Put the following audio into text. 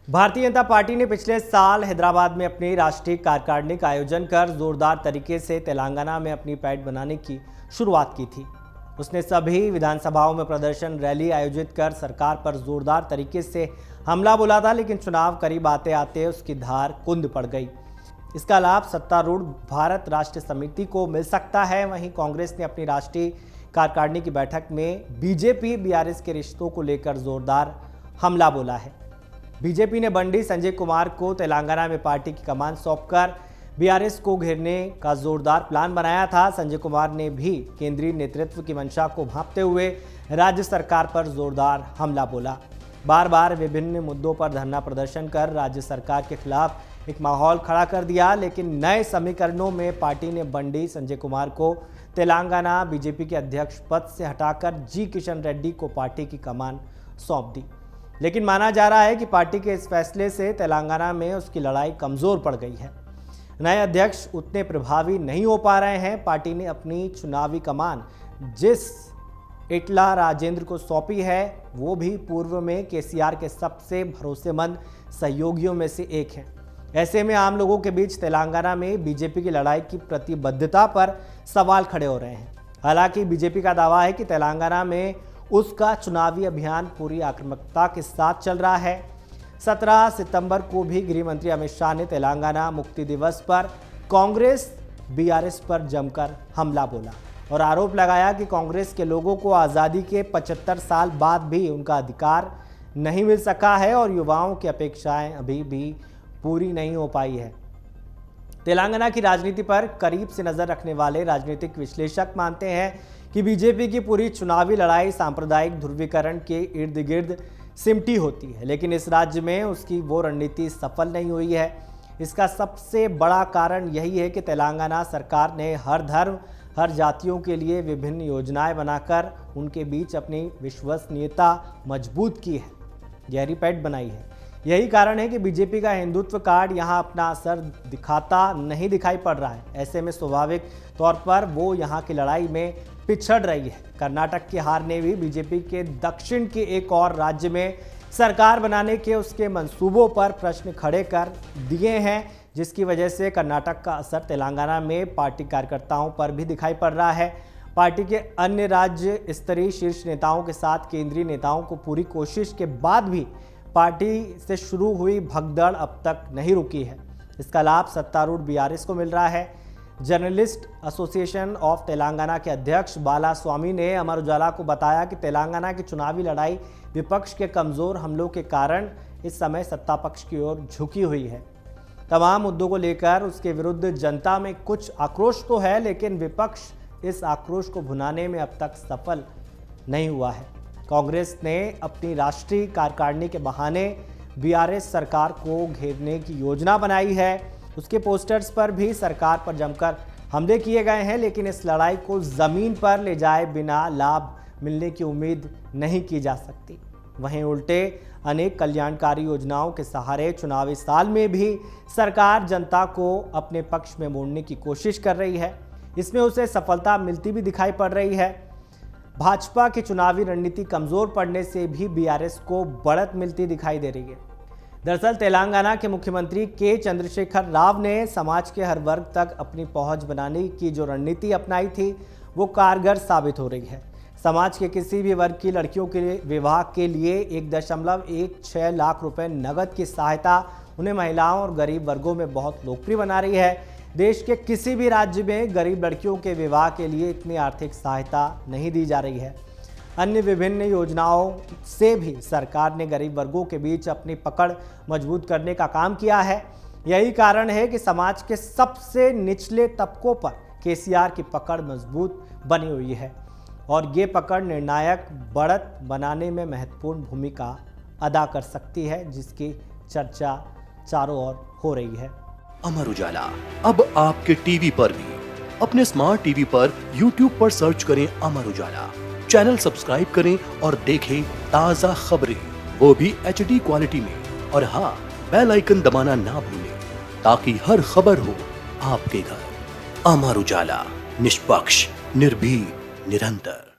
Bharatiya Janata party ने पिछले साल हैदराबाद में अपनी राष्ट्रीय कार्यकारिणी का आयोजन कर जोरदार तरीके से तेलंगाना में अपनी पैठ बनाने की शुरुआत की थी। उसने सभी विधानसभाओं में प्रदर्शन रैली आयोजित कर सरकार पर जोरदार तरीके से हमला बोला था, लेकिन चुनाव करीब आते आते उसकी धार कुंद पड़ गई। इसका लाभ सत्तारूढ़ भारत राष्ट्र समिति को मिल सकता है। वहीं कांग्रेस ने अपनी राष्ट्रीय कार्यकारिणी की बैठक में बीजेपी बीआरएस के रिश्तों को लेकर जोरदार हमला बोला है। बीजेपी ने बंडी संजय कुमार को तेलंगाना में पार्टी की कमान सौंपकर बीआरएस को घेरने का जोरदार प्लान बनाया था। संजय कुमार ने भी केंद्रीय नेतृत्व की मंशा को भांपते हुए राज्य सरकार पर जोरदार हमला बोला। बार बार विभिन्न मुद्दों पर धरना प्रदर्शन कर राज्य सरकार के खिलाफ एक माहौल खड़ा कर दिया, लेकिन नए समीकरणों में पार्टी ने बंडी संजय कुमार को तेलंगाना बीजेपी के अध्यक्ष पद से हटाकर जी किशन रेड्डी को पार्टी की कमान सौंप दी। लेकिन माना जा रहा है कि पार्टी के इस फैसले से तेलंगाना में उसकी लड़ाई कमजोर पड़ गई है। नए अध्यक्ष उतने प्रभावी नहीं हो पा रहे हैं। पार्टी ने अपनी चुनावी कमान जिस इटला राजेंद्र को सौंपी है, वो भी पूर्व में केसीआर के सबसे भरोसेमंद सहयोगियों में से एक है। ऐसे में आम लोगों के बीच तेलंगाना में बीजेपी की लड़ाई की प्रतिबद्धता पर सवाल खड़े हो रहे हैं। हालांकि बीजेपी का दावा है कि तेलंगाना में उसका चुनावी अभियान पूरी आक्रामकता के साथ चल रहा है। 17 सितंबर को भी गृह मंत्री अमित शाह ने तेलंगाना मुक्ति दिवस पर कांग्रेस बीआरएस पर जमकर हमला बोला और आरोप लगाया कि कांग्रेस के लोगों को आज़ादी के 75 साल बाद भी उनका अधिकार नहीं मिल सका है और युवाओं की अपेक्षाएं अभी भी पूरी नहीं हो पाई है। तेलंगाना की राजनीति पर करीब से नजर रखने वाले राजनीतिक विश्लेषक मानते हैं कि बीजेपी की पूरी चुनावी लड़ाई सांप्रदायिक ध्रुवीकरण के इर्द गिर्द सिमटी होती है, लेकिन इस राज्य में उसकी वो रणनीति सफल नहीं हुई है। इसका सबसे बड़ा कारण यही है कि तेलंगाना सरकार ने हर धर्म हर जातियों के लिए विभिन्न योजनाएं बनाकर उनके बीच अपनी विश्वसनीयता मजबूत की है, गहरी पैठ बनाई है। यही कारण है कि बीजेपी का हिंदुत्व कार्ड यहाँ अपना असर नहीं दिखाई पड़ रहा है। ऐसे में स्वाभाविक तौर पर वो यहाँ की लड़ाई में पिछड़ रही है। कर्नाटक की हार ने भी बीजेपी के दक्षिण के एक और राज्य में सरकार बनाने के उसके मंसूबों पर प्रश्न खड़े कर दिए हैं, जिसकी वजह से कर्नाटक का असर तेलंगाना में पार्टी कार्यकर्ताओं पर भी दिखाई पड़ रहा है। पार्टी के अन्य राज्य स्तरीय शीर्ष नेताओं के साथ केंद्रीय नेताओं को पूरी कोशिश के बाद भी पार्टी से शुरू हुई भगदड़ अब तक नहीं रुकी है। इसका लाभ सत्तारूढ़ बीआरएस को मिल रहा है। जर्नलिस्ट एसोसिएशन ऑफ तेलंगाना के अध्यक्ष बाला स्वामी ने अमर उजाला को बताया कि तेलंगाना की चुनावी लड़ाई विपक्ष के कमजोर हमलों के कारण इस समय सत्ता पक्ष की ओर झुकी हुई है। तमाम मुद्दों को लेकर उसके विरुद्ध जनता में कुछ आक्रोश तो है, लेकिन विपक्ष इस आक्रोश को भुनाने में अब तक सफल नहीं हुआ है। कांग्रेस ने अपनी राष्ट्रीय कार्यकारिणी के बहाने बीआरएस सरकार को घेरने की योजना बनाई है। उसके पोस्टर्स पर भी सरकार पर जमकर हमले किए गए हैं, लेकिन इस लड़ाई को जमीन पर ले जाए बिना लाभ मिलने की उम्मीद नहीं की जा सकती। वहीं उल्टे अनेक कल्याणकारी योजनाओं के सहारे चुनावी साल में भी सरकार जनता को अपने पक्ष में मोड़ने की कोशिश कर रही है। इसमें उसे सफलता मिलती भी दिखाई पड़ रही है। भाजपा की चुनावी रणनीति कमजोर पड़ने से भी बीआरएस को बढ़त मिलती दिखाई दे रही है। दरअसल तेलंगाना के मुख्यमंत्री के चंद्रशेखर राव ने समाज के हर वर्ग तक अपनी पहुंच बनाने की जो रणनीति अपनाई थी, वो कारगर साबित हो रही है। समाज के किसी भी वर्ग की लड़कियों के विवाह के लिए 1.16 लाख रुपए नगद की सहायता उन्हें महिलाओं और गरीब वर्गों में बहुत लोकप्रिय बना रही है। देश के किसी भी राज्य में गरीब लड़कियों के विवाह के लिए इतनी आर्थिक सहायता नहीं दी जा रही है। अन्य विभिन्न योजनाओं से भी सरकार ने गरीब वर्गों के बीच अपनी पकड़ मजबूत करने का काम किया है। यही कारण है कि समाज के सबसे निचले तबकों पर केसीआर की पकड़ मजबूत बनी हुई है और ये पकड़ निर्णायक बढ़त बनाने में महत्वपूर्ण भूमिका अदा कर सकती है, जिसकी चर्चा चारों ओर हो रही है। अमर उजाला अब आपके टीवी पर भी। अपने स्मार्ट टीवी पर YouTube पर सर्च करें अमर उजाला, चैनल सब्सक्राइब करें और देखें ताजा खबरें, वो भी HD क्वालिटी में। और हाँ, बेल आइकन दबाना ना भूलें ताकि हर खबर हो आपके घर। अमर उजाला, निष्पक्ष, निर्भीक, निरंतर।